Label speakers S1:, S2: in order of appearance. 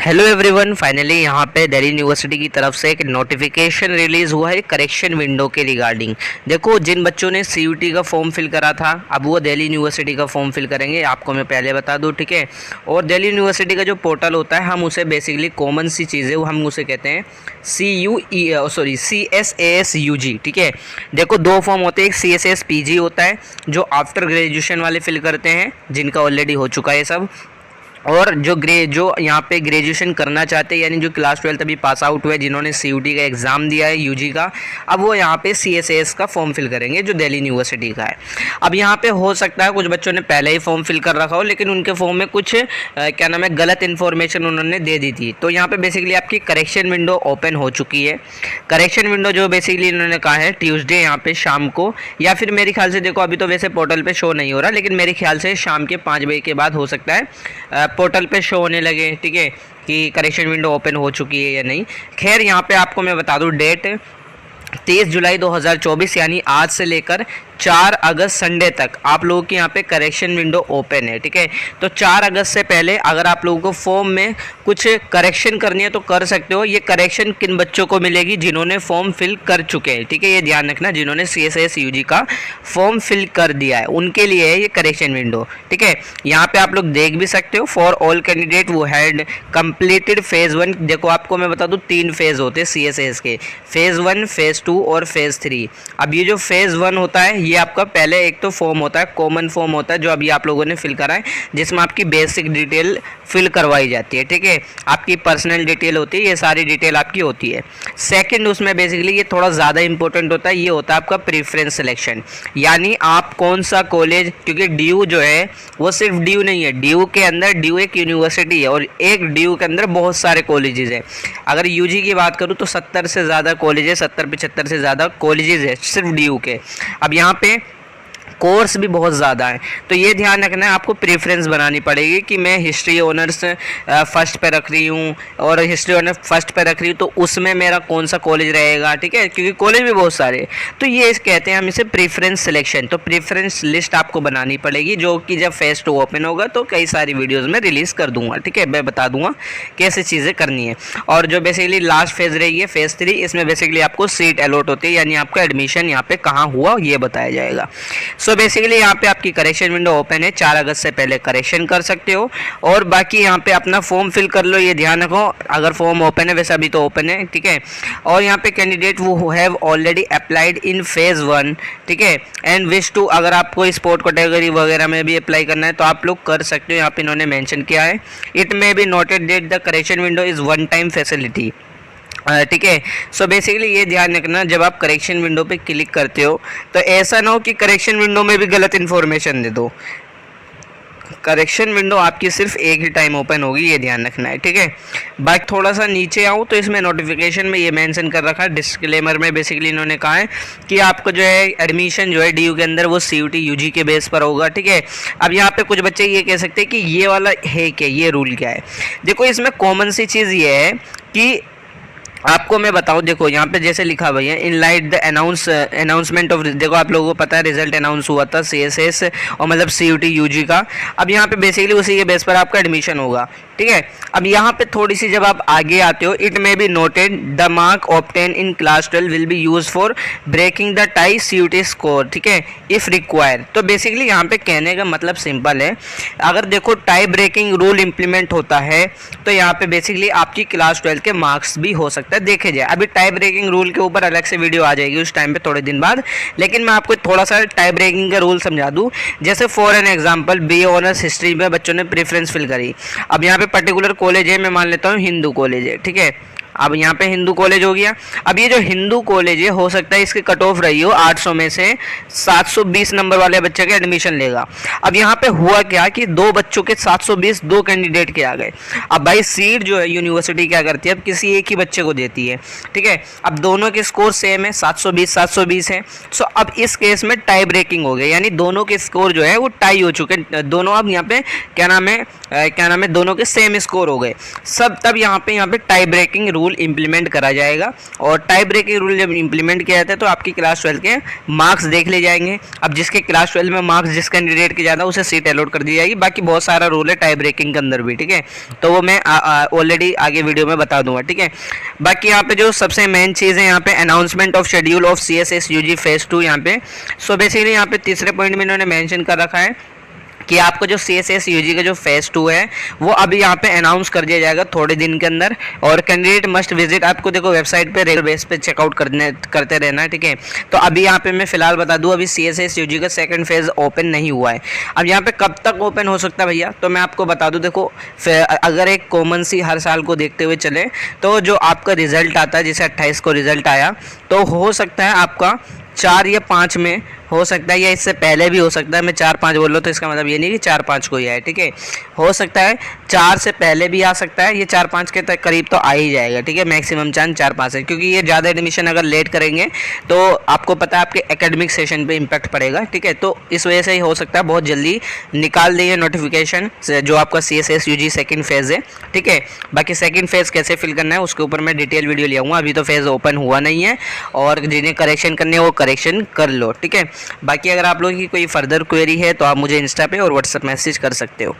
S1: Hello everyone, finally यहाँ पे Delhi university की तरफ से एक नोटिफिकेशन रिलीज़ हुआ है करेक्शन विंडो के रिगार्डिंग। देखो, जिन बच्चों ने सीयूटी का फॉर्म फिल करा था अब वो दिल्ली यूनिवर्सिटी का फॉर्म फिल करेंगे, आपको मैं पहले बता दूँ, ठीक है। और दिल्ली यूनिवर्सिटी का जो पोर्टल होता है, हम उसे बेसिकली कॉमन सी चीज़ें हम उसे कहते हैं CSASUG, ठीक है। देखो, दो फॉर्म होते हैं, एक CSASPG होता है जो आफ्टर ग्रेजुएशन वाले फिल करते हैं, जिनका ऑलरेडी हो चुका है सब। और जो यहाँ पे ग्रेजुएशन करना चाहते हैं, यानी जो क्लास 12 अभी पास आउट हुए, जिन्होंने सीयूटी का एग्ज़ाम दिया है यूजी का, अब वो यहाँ पे CSAS का फॉर्म फिल करेंगे जो दिल्ली यूनिवर्सिटी का है। अब यहाँ पे हो सकता है कुछ बच्चों ने पहले ही फॉर्म फिल कर रखा हो, लेकिन उनके फॉर्म में कुछ क्या नाम है, गलत इन्फॉर्मेशन उन्होंने दे दी थी। तो यहाँ पे बेसिकली आपकी करेक्शन विंडो ओपन हो चुकी है। करेक्शन विंडो जो बेसिकली इन्होंने कहा है ट्यूसडे यहाँ पे शाम को, या फिर मेरे ख्याल से, देखो अभी तो वैसे पोर्टल पे शो नहीं हो रहा, लेकिन मेरे ख्याल से शाम के 5 बजे के बाद हो सकता है पोर्टल पे शो होने लगे, ठीक है, कि करेक्शन विंडो ओपन हो चुकी है या नहीं। खैर, यहाँ पे आपको मैं बता दूँ डेट 23 जुलाई 2024, यानी आज से लेकर 4 अगस्त संडे तक आप लोगों की यहाँ पे करेक्शन विंडो ओपन है, ठीक है। तो 4 अगस्त से पहले अगर आप लोगों को फॉर्म में कुछ करेक्शन करनी है तो कर सकते हो। ये करेक्शन किन बच्चों को मिलेगी? जिन्होंने फॉर्म फिल कर चुके हैं, ठीक है, ये ध्यान रखना। जिन्होंने CSASUG का फॉर्म फिल कर दिया है उनके लिए है ये करेक्शन विंडो, ठीक है। यहाँ पे आप लोग देख भी सकते हो, फॉर ऑल कैंडिडेट वो हैड कंप्लीटेड फेज़ 1। देखो, आपको मैं बता दूँ 3 फेज़ होते हैं CSAS के, फेज़ 1, फेज़ 2 और फेज़ 3। अब ये जो फेज़ 1 होता है, ये आपका पहले एक तो फॉर्म होता है, कॉमन फॉर्म होता है जो अभी आप लोगों ने फिल करा है, जिसमें आपकी बेसिक डिटेल फिल करवाई जाती है, ठीक है। आपकी पर्सनल डिटेल होती है, ये सारी डिटेल आपकी होती है। सेकंड, उसमें बेसिकली ये थोड़ा ज़्यादा इंपॉर्टेंट होता है, ये होता है आपका प्रेफरेंस सिलेक्शन, यानी आप कौन सा कॉलेज, क्योंकि DU जो है वो सिर्फ DU नहीं है, DU के अंदर DU एक यूनिवर्सिटी है और एक DU के अंदर बहुत सारे कॉलेजेस हैं। अगर UG की बात करूँ तो 70 से ज़्यादा कॉलेज है, 70-75 से ज़्यादा कॉलेजेस है सिर्फ DU के। अब यहाँ पे कोर्स भी बहुत ज़्यादा है, तो ये ध्यान रखना है, आपको प्रेफरेंस बनानी पड़ेगी कि मैं हिस्ट्री ऑनर्स फर्स्ट पे रख रही हूँ और हिस्ट्री ऑनर्स फर्स्ट पे रख रही हूँ, तो उसमें मेरा कौन सा कॉलेज रहेगा, ठीक है, क्योंकि कॉलेज भी बहुत सारे। तो ये कहते हैं हम इसे प्रेफरेंस सिलेक्शन। तो प्रेफरेंस लिस्ट आपको बनानी पड़ेगी, जो कि जब फेज़ 2 ओपन होगा तो कई सारी वीडियोज़ में रिलीज़ कर दूँगा, ठीक है, मैं बता दूँगा कैसे चीज़ें करनी है। और जो बेसिकली लास्ट फेज़ रहेगी फेज़ 3, इसमें बेसिकली आपको सीट अलॉट होती है, यानी आपका एडमिशन यहाँ पे कहाँ हुआ ये बताया जाएगा। सो बेसिकली यहाँ पे आपकी करेक्शन विंडो ओपन है, 4 अगस्त से पहले करेक्शन कर सकते हो। और बाकी यहाँ पे अपना फॉर्म फिल कर लो, ये ध्यान रखो, अगर फॉर्म ओपन है, वैसे अभी तो ओपन है, ठीक है। और यहाँ पे कैंडिडेट वो have already applied in phase 1, ठीक है, एंड विश टू, अगर आपको स्पोर्ट कैटेगरी वगैरह में भी अप्लाई करना है तो आप लोग कर सकते हो, यहाँ पे इन्होंने मेंशन किया है। It may be noted that the correction window is one time facility, ठीक है। सो बेसिकली ये ध्यान रखना, जब आप करेक्शन विंडो पे क्लिक करते हो तो ऐसा ना हो कि करेक्शन विंडो में भी गलत इन्फॉर्मेशन दे दो। करेक्शन विंडो आपकी सिर्फ एक ही टाइम ओपन होगी, ये ध्यान रखना है, ठीक है। बाकी थोड़ा सा नीचे आऊँ तो इसमें नोटिफिकेशन में ये मेंशन कर रखा है, डिस्क्लेमर में बेसिकली इन्होंने कहा है कि आपको जो है एडमिशन जो है DU के अंदर वो CUT UG के बेस पर होगा, ठीक है। अब यहाँ पे कुछ बच्चे ये कह सकते हैं कि ये वाला है क्या, ये रूल क्या है। देखो, इसमें कॉमन सी चीज़ ये है कि आपको मैं बताऊं, देखो यहाँ पे जैसे लिखा भैया, in light the announcement of, देखो आप लोगों को पता है रिजल्ट अनाउंस हुआ था CSAS और मतलब CUT UG का। अब यहाँ पे बेसिकली उसी के बेस पर आपका एडमिशन होगा, ठीक है। अब यहाँ पे थोड़ी सी जब आप आगे आते हो, it may be noted the mark obtain in class 12 will be use for breaking the tie CUT score, ठीक है, इफ़ रिक्वायर। तो बेसिकली यहाँ पे कहने का मतलब सिंपल है, अगर देखो टाई ब्रेकिंग रूल इम्प्लीमेंट होता है तो यहाँ पे बेसिकली आपकी क्लास 12 के मार्क्स भी हो सकता है देखे जाए। अभी टाई ब्रेकिंग रूल के ऊपर अलग से वीडियो आ जाएगी उस टाइम पे थोड़े दिन बाद, लेकिन मैं आपको थोड़ा सा टाई ब्रेकिंग का रूल समझा दूँ। जैसे for an example, BA honours history में बच्चों ने प्रेफरेंस फिल करी। अब यहाँ पे पर्टिकुलर कॉलेज है, मैं मान लेता हूँ हिंदू कॉलेज है, ठीक है। अब यहाँ पे हिंदू कॉलेज हो गया। अब ये जो हिंदू कॉलेज है, हो सकता है इसकी कट ऑफ रही हो 800 में से 720 नंबर वाले बच्चे का एडमिशन लेगा। अब यहाँ पे हुआ क्या कि दो बच्चों के 720 दो कैंडिडेट के आ गए। अब भाई सीट जो है यूनिवर्सिटी क्या करती है, अब किसी एक ही बच्चे को देती है, ठीक है। अब दोनों के स्कोर सेम है, 720 है। सो अब इस केस में टाई ब्रेकिंग हो गई, यानी दोनों के स्कोर जो है वो टाई हो चुके हैं, दोनों अब यहाँ पे क्या नाम है क्या नाम है, दोनों के सेम स्कोर हो गए सब, तब यहाँ पे टाई ब्रेकिंग रूल इंप्लीमेंट करा जाएगा। और टाई ब्रेकिंग रूल जब इंप्लीमेंट किया जाता है तो आपकी क्लास 12 के मार्क्स देख ले जाएंगे। अब जिसके क्लास 12 में मार्क्स जिस कैंडिडेट के ज़्यादा उसे सीट अलॉट कर दी जाएगी। बाकी बहुत सारा रूल है टाई ब्रेकिंग के अंदर भी, ठीक है, तो वो मैं ऑलरेडी आगे वीडियो में बता दूंगा, ठीक है। बाकी यहाँ पे जो सबसे मेन चीज़ है यहाँ पे announcement of schedule of CSS UG phase 2 यहाँ पे। सो बेसिकली यहाँ पे तीसरे पॉइंट में इन्होंने मेंशन कर रखा है कि आपको जो CSS UG का जो फेज 2 है वो अभी यहाँ पे अनाउंस कर दिया जाएगा थोड़े दिन के अंदर। और कैंडिडेट मस्ट विजिट, आपको देखो वेबसाइट पे रेगुलर बेस पे चेकआउट करते रहना है, ठीक है। तो अभी यहाँ पे मैं फिलहाल बता दूँ, अभी CSS UG का सेकंड फेज ओपन नहीं हुआ है। अब यहाँ पे कब तक ओपन हो सकता है भैया, तो मैं आपको बता दूँ, देखो अगर एक कॉमन सी हर साल को देखते हुए चले तो जो आपका रिजल्ट आता है, जैसे 28 को रिजल्ट आया, तो हो सकता है आपका 4 या 5 में हो सकता है, या इससे पहले भी हो सकता है। मैं 4-5 बोल रहा हूँ तो इसका मतलब ये नहीं कि 4-5 को ही आए, ठीक है। हो सकता है 4 से पहले भी आ सकता है, ये 4-5 के करीब तो आ ही जाएगा, ठीक है। मैक्सिमम चांस 4-5 है, क्योंकि ये ज़्यादा एडमिशन अगर लेट करेंगे तो आपको पता है आपके एकेडमिक सेशन पे इम्पैक्ट पड़ेगा, ठीक है। तो इस वजह से ही हो सकता है बहुत जल्दी निकाल देंगे नोटिफिकेशन जो आपका CSS UG सेकेंड फेज़ है, ठीक है। बाकी सेकेंड फेज़ कैसे फिल करना है उसके ऊपर मैं डिटेल वीडियो ले आऊँगा, अभी तो फेज़ ओपन हुआ नहीं है। और जिन्हें करेक्शन करने वो करेक्शन कर लो, ठीक है। बाकी अगर आप लोगों की कोई फर्दर क्वेरी है तो आप मुझे इंस्टा पे और व्हाट्सएप मैसेज कर सकते हो।